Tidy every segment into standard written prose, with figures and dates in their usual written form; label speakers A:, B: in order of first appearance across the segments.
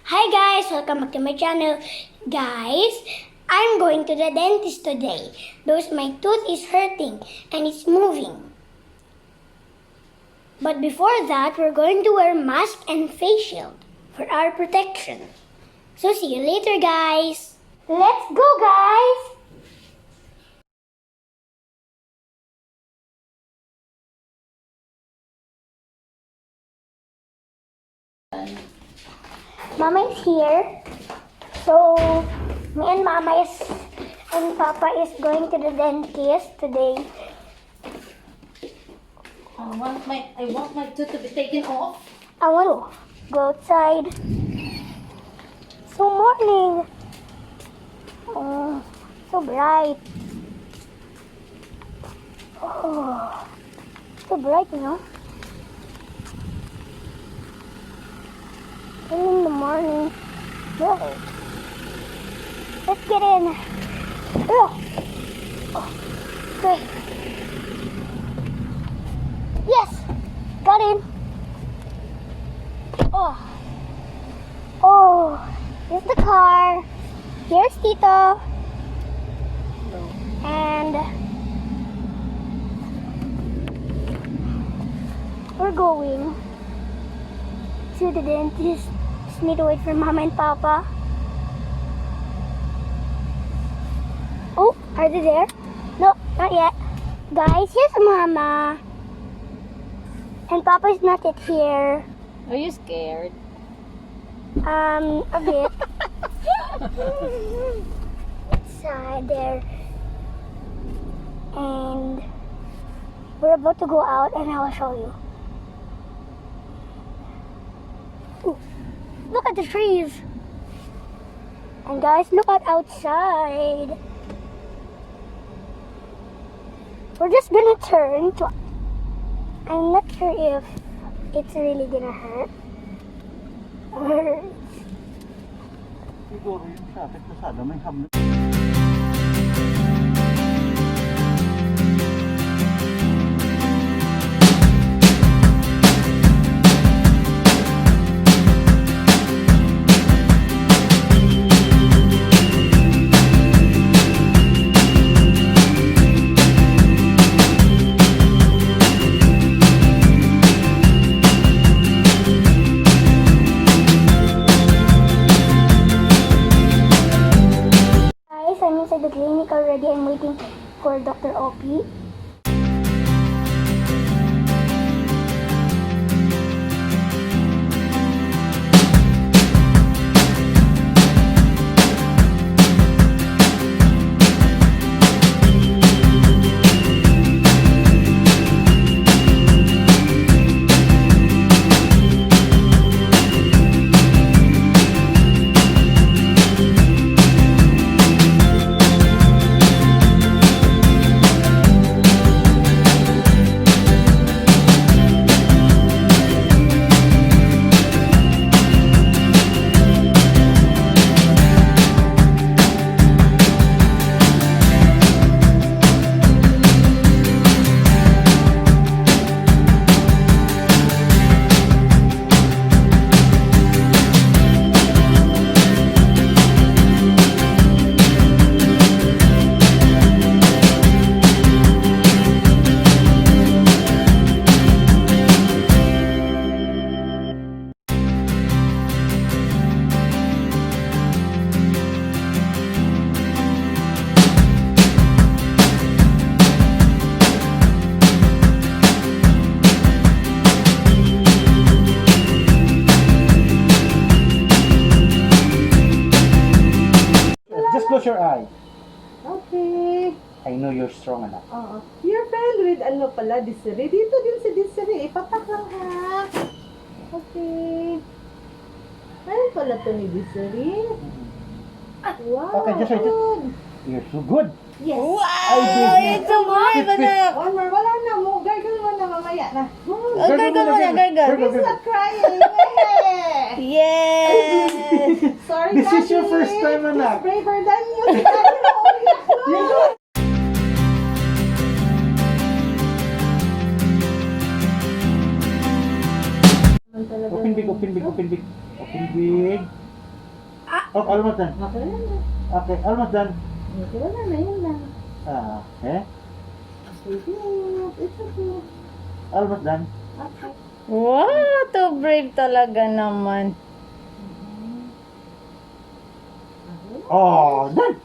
A: Hi guys, welcome back to my channel. Guys, I'm going to the dentist today because my tooth is hurting and it's moving. But before that, we're going to wear mask and face shield for our protection. So see you later guys. Let's go guys. Mama is here. So, me and Mama and Papa is going to the dentist today.
B: I want my tooth to be taken off.
A: I want to go outside. So morning. Oh, so bright. Oh, so bright, you know. Early in the morning. Really. Let's get in. Oh. Okay. Yes. Got in. Oh. Here's the car. Here's Tito. And we're going to the dentist. Just need to wait for Mama and Papa. Oh, are they there? No, not yet. Guys, here's Mama. And Papa is not yet here.
B: Are you scared?
A: A bit. Inside there. And we're about to go out and I will show you. Ooh, look at the trees. And guys, look at outside. We're just gonna turn to... I'm not sure if it's really gonna hurt.
C: Siguro yung traffic pasado may hamlet.
A: I'm inside the clinic already. I'm waiting for Dr. Opie. Just close your eye.
B: Okay.
C: I know you're strong enough.
B: Oo. Your friend with ano pala, Desiree. Dito din si Desiree. Ipapak lang ha. Okay. Ano pala to ni Desiree? Wow.
C: Okay, just wait.
B: good.
C: You're so good.
B: Yes.
C: I did.
B: It's so good. One more. Wala na mo. Gargle mo na mamaya na.
C: Gargle mo na, gargle.
B: He's not crying.
D: Yes!
B: Sorry,
C: This is your first time, anak.
B: He's braver than you.
C: Open big, open big, open big. Open big. Oh, almost done.
B: Okay na na.
C: Okay, almost done.
B: Okay, wala na, yun lang.
C: Okay.
B: Okay, good. It's okay.
C: Almost done.
B: Okay.
D: Wow, too brave talaga naman.
C: Oh, done.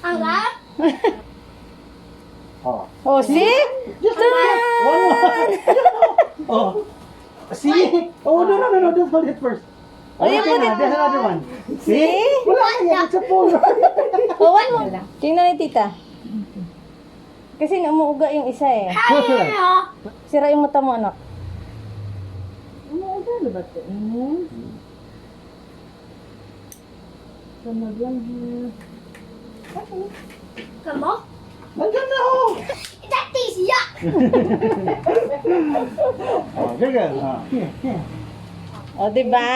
A: Ang lap?
C: Oh.
D: Oh, see?
C: Just one more. Oh. See? Oh, no. Don't hold it first.
D: Oh, you put it-
C: There's another one. See?
D: See?
C: Wala na yan. It's a full.
D: Oh, one more. Tingnan ni tita. Kasi umuuga yung isa eh.
A: Ano?
D: Sira yung mata mo, anak.
B: Ano ba ito? Sunod lang. Okay.
A: Kamo?
C: Nandyan na oh.
A: That tastes yuck!
C: Oh, there you go. Here.
D: O, diba?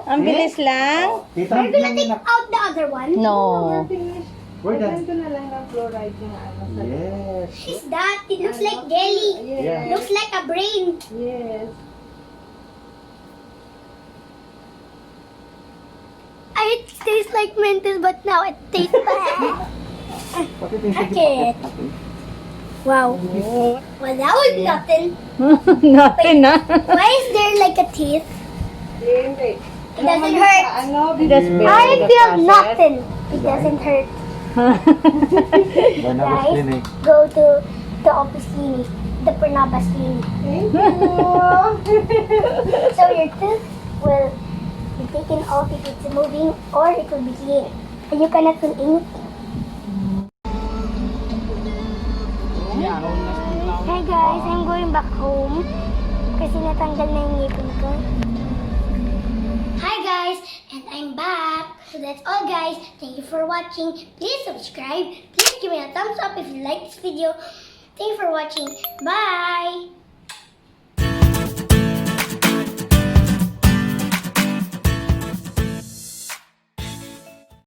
D: Ang bilis lang.
C: Tita,
A: Are you gonna take out the other one?
D: No.
B: Finish.
C: We're done.
B: Lagyan ko na lang ng fluoride yung ano. sa-
C: Yes.
A: What's that? It looks like jelly.
B: Yes.
A: Looks like a brain.
B: Yes.
A: It tastes like Mentos, but now it tastes bad. Okay. Wow. Well, that was nothing.
D: Nothing na.
A: Why is there like a teeth?
B: Hindi.
A: It doesn't hurt.
B: Ano?
D: Just bear
A: I
D: the
A: feel
D: process.
A: nothing. It doesn't hurt.
C: When I was
A: Guys,
C: cleaning.
A: go to the office clinic, the Pernabas clinic.
B: Thank you.
A: So your tooth will be taken off if it's moving or it will be clean. And you cannot feel anything. Hey guys, I'm going back home kasi natanggal na yung ngipin ko. Hi guys, and I'm back. So that's all guys. Thank you for watching. Please subscribe. Please give me a thumbs up if you like this video. Thank you for watching. Bye!